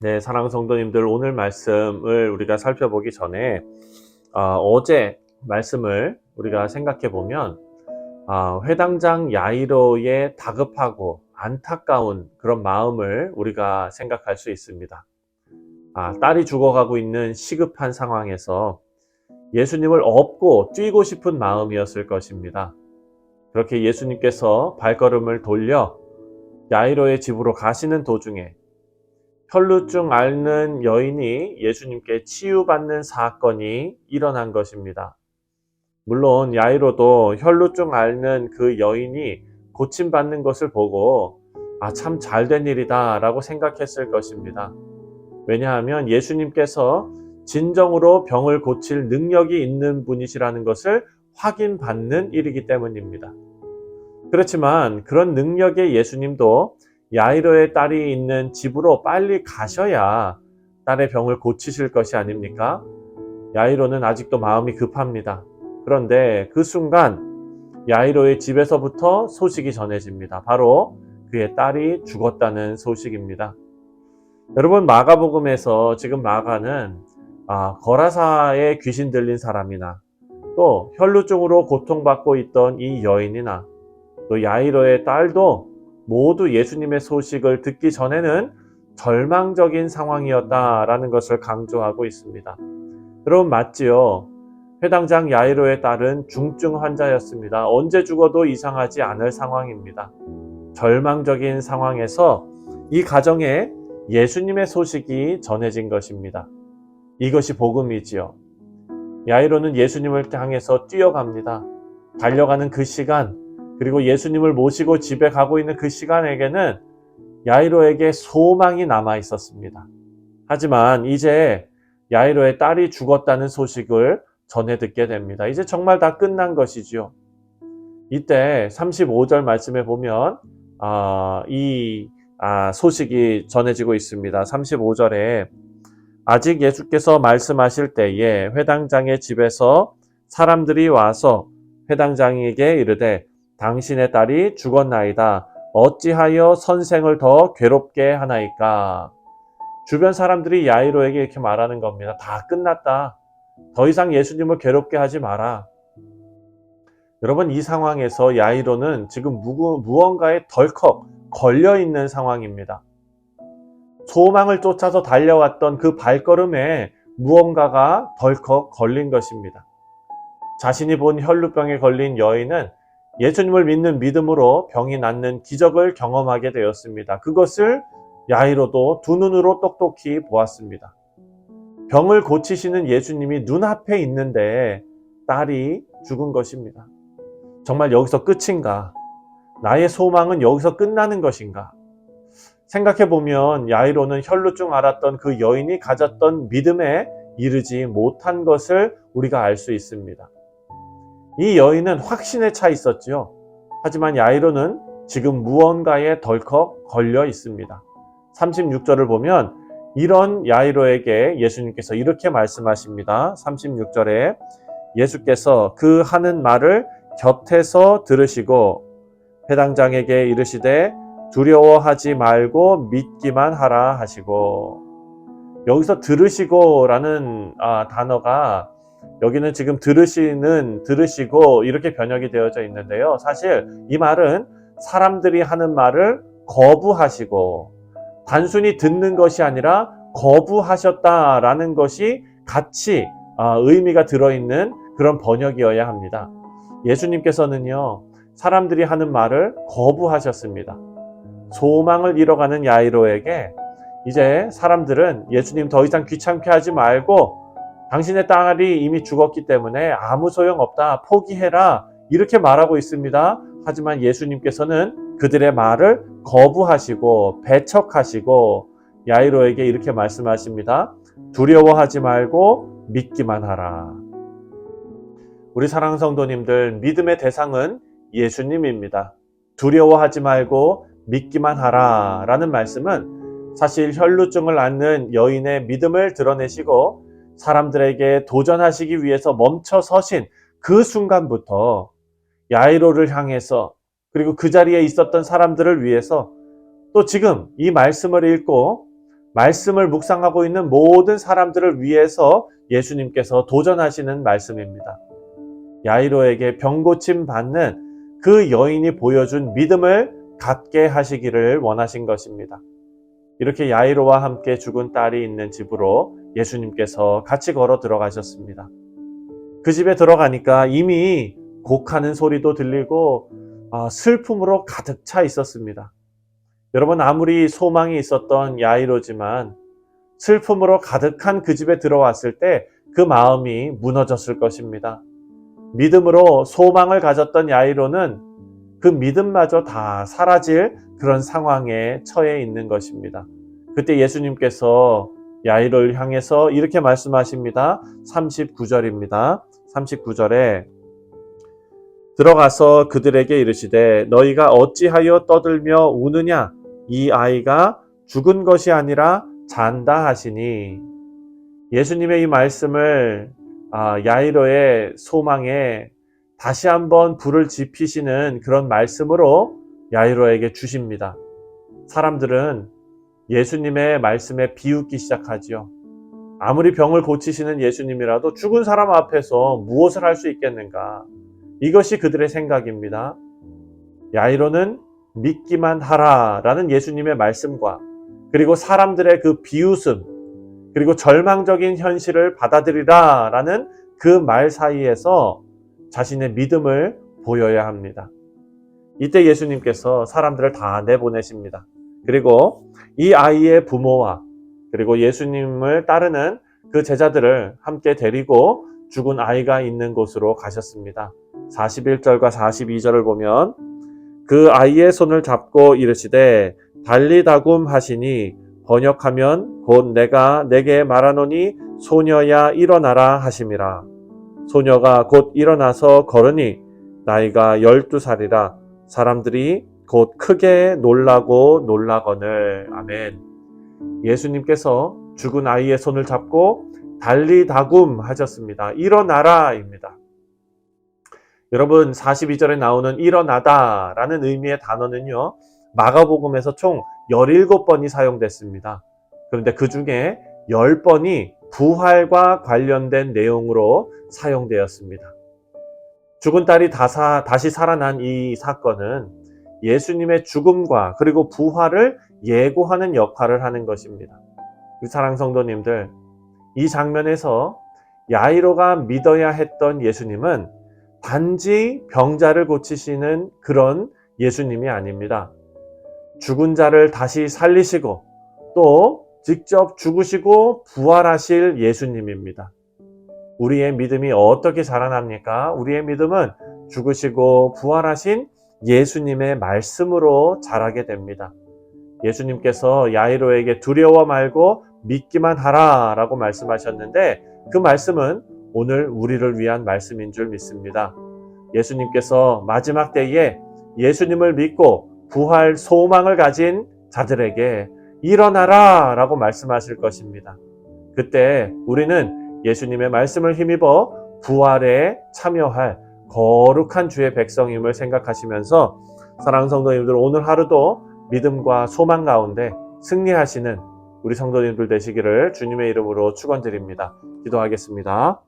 네, 사랑하는 성도님들, 오늘 말씀을 우리가 살펴보기 전에 어제 말씀을 우리가 생각해 보면 회당장 야이로의 다급하고 안타까운 그런 마음을 우리가 생각할 수 있습니다. 딸이 죽어가고 있는 시급한 상황에서 예수님을 업고 뛰고 싶은 마음이었을 것입니다. 그렇게 예수님께서 발걸음을 돌려 야이로의 집으로 가시는 도중에 혈루증 앓는 여인이 예수님께 치유받는 사건이 일어난 것입니다. 물론 야이로도 혈루증 앓는 그 여인이 고침받는 것을 보고 참 잘된 일이다 라고 생각했을 것입니다. 왜냐하면 예수님께서 진정으로 병을 고칠 능력이 있는 분이시라는 것을 확인받는 일이기 때문입니다. 그렇지만 그런 능력의 예수님도 야이로의 딸이 있는 집으로 빨리 가셔야 딸의 병을 고치실 것이 아닙니까? 야이로는 아직도 마음이 급합니다. 그런데 그 순간 야이로의 집에서부터 소식이 전해집니다. 바로 그의 딸이 죽었다는 소식입니다. 여러분, 마가복음에서 지금 마가는 거라사에 귀신 들린 사람이나 또 혈루증으로 고통받고 있던 이 여인이나 또 야이로의 딸도 모두 예수님의 소식을 듣기 전에는 절망적인 상황이었다라는 것을 강조하고 있습니다. 여러분, 맞지요? 회당장 야이로의 딸은 중증 환자였습니다. 언제 죽어도 이상하지 않을 상황입니다. 절망적인 상황에서 이 가정에 예수님의 소식이 전해진 것입니다. 이것이 복음이지요. 야이로는 예수님을 향해서 뛰어갑니다. 달려가는 그 시간, 그리고 예수님을 모시고 집에 가고 있는 그 시간에게는 야이로에게 소망이 남아 있었습니다. 하지만 이제 야이로의 딸이 죽었다는 소식을 전해 듣게 됩니다. 이제 정말 다 끝난 것이지요. 이때 35절 말씀에 보면 이 소식이 전해지고 있습니다. 35절에 아직 예수께서 말씀하실 때에 회당장의 집에서 사람들이 와서 회당장에게 이르되 당신의 딸이 죽었나이다. 어찌하여 선생을 더 괴롭게 하나이까? 주변 사람들이 야이로에게 이렇게 말하는 겁니다. 다 끝났다. 더 이상 예수님을 괴롭게 하지 마라. 여러분, 이 상황에서 야이로는 지금 무언가에 덜컥 걸려있는 상황입니다. 소망을 쫓아서 달려왔던 그 발걸음에 무언가가 덜컥 걸린 것입니다. 자신이 본 혈루병에 걸린 여인은 예수님을 믿는 믿음으로 병이 낫는 기적을 경험하게 되었습니다. 그것을 야이로도 두 눈으로 똑똑히 보았습니다. 병을 고치시는 예수님이 눈앞에 있는데 딸이 죽은 것입니다. 정말 여기서 끝인가? 나의 소망은 여기서 끝나는 것인가? 생각해보면 야이로는 혈루증 앓았던 그 여인이 가졌던 믿음에 이르지 못한 것을 우리가 알 수 있습니다. 이 여인은 확신에 차 있었지요. 하지만 야이로는 지금 무언가에 덜컥 걸려 있습니다. 36절을 보면 이런 야이로에게 예수님께서 이렇게 말씀하십니다. 36절에 예수께서 그 하는 말을 곁에서 들으시고 회당장에게 이르시되 두려워하지 말고 믿기만 하라 하시고, 여기서 들으시고 라는 단어가 여기는 지금 들으시고 이렇게 번역이 되어져 있는데요. 사실 이 말은 사람들이 하는 말을 거부하시고 단순히 듣는 것이 아니라 거부하셨다라는 것이 같이 의미가 들어있는 그런 번역이어야 합니다. 예수님께서는요, 사람들이 하는 말을 거부하셨습니다. 소망을 잃어가는 야이로에게 이제 사람들은 예수님 더 이상 귀찮게 하지 말고 당신의 딸이 이미 죽었기 때문에 아무 소용없다, 포기해라, 이렇게 말하고 있습니다. 하지만 예수님께서는 그들의 말을 거부하시고 배척하시고 야이로에게 이렇게 말씀하십니다. 두려워하지 말고 믿기만 하라. 우리 사랑하는 성도님들, 믿음의 대상은 예수님입니다. 두려워하지 말고 믿기만 하라 라는 말씀은 사실 혈루증을 앓는 여인의 믿음을 드러내시고 사람들에게 도전하시기 위해서 멈춰 서신 그 순간부터 야이로를 향해서, 그리고 그 자리에 있었던 사람들을 위해서, 또 지금 이 말씀을 읽고 말씀을 묵상하고 있는 모든 사람들을 위해서 예수님께서 도전하시는 말씀입니다. 야이로에게 병고침 받는 그 여인이 보여준 믿음을 갖게 하시기를 원하신 것입니다. 이렇게 야이로와 함께 죽은 딸이 있는 집으로 예수님께서 같이 걸어 들어가셨습니다. 그 집에 들어가니까 이미 곡하는 소리도 들리고 슬픔으로 가득 차 있었습니다. 여러분, 아무리 소망이 있었던 야이로지만 슬픔으로 가득한 그 집에 들어왔을 때 그 마음이 무너졌을 것입니다. 믿음으로 소망을 가졌던 야이로는 그 믿음마저 다 사라질 그런 상황에 처해 있는 것입니다. 그때 예수님께서 야이로를 향해서 이렇게 말씀하십니다. 39절입니다. 39절에 들어가서 그들에게 이르시되 너희가 어찌하여 떠들며 우느냐? 이 아이가 죽은 것이 아니라 잔다 하시니. 예수님의 이 말씀을 야이로의 소망에 다시 한번 불을 지피시는 그런 말씀으로 야이로에게 주십니다. 사람들은 예수님의 말씀에 비웃기 시작하지요. 아무리 병을 고치시는 예수님이라도 죽은 사람 앞에서 무엇을 할 수 있겠는가? 이것이 그들의 생각입니다. 야이로는 믿기만 하라라는 예수님의 말씀과 그리고 사람들의 그 비웃음 그리고 절망적인 현실을 받아들이라라는 그 말 사이에서 자신의 믿음을 보여야 합니다. 이때 예수님께서 사람들을 다 내보내십니다. 그리고 이 아이의 부모와 그리고 예수님을 따르는 그 제자들을 함께 데리고 죽은 아이가 있는 곳으로 가셨습니다. 41절과 42절을 보면 그 아이의 손을 잡고 이르시되 달리다굼 하시니 번역하면 곧 내가 내게 말하노니 소녀야 일어나라 하심이라. 소녀가 곧 일어나서 걸으니 나이가 12살이라 사람들이 곧 크게 놀라고 놀라거늘. 아멘. 예수님께서 죽은 아이의 손을 잡고 달리다굼 하셨습니다. 일어나라입니다. 여러분, 42절에 나오는 일어나다 라는 의미의 단어는요, 마가복음에서 총 17번이 사용됐습니다. 그런데 그 중에 10번이 부활과 관련된 내용으로 사용되었습니다. 죽은 딸이 다시 살아난 이 사건은 예수님의 죽음과 그리고 부활을 예고하는 역할을 하는 것입니다. 사랑하는 성도님들, 이 장면에서 야이로가 믿어야 했던 예수님은 단지 병자를 고치시는 그런 예수님이 아닙니다. 죽은 자를 다시 살리시고 또 직접 죽으시고 부활하실 예수님입니다. 우리의 믿음이 어떻게 자라납니까? 우리의 믿음은 죽으시고 부활하신 예수님의 말씀으로 자라게 됩니다. 예수님께서 야이로에게 두려워 말고 믿기만 하라 라고 말씀하셨는데 그 말씀은 오늘 우리를 위한 말씀인 줄 믿습니다. 예수님께서 마지막 때에 예수님을 믿고 부활 소망을 가진 자들에게 일어나라 라고 말씀하실 것입니다. 그때 우리는 예수님의 말씀을 힘입어 부활에 참여할 거룩한 주의 백성임을 생각하시면서 사랑하는 성도님들, 오늘 하루도 믿음과 소망 가운데 승리하시는 우리 성도님들 되시기를 주님의 이름으로 축원드립니다. 기도하겠습니다.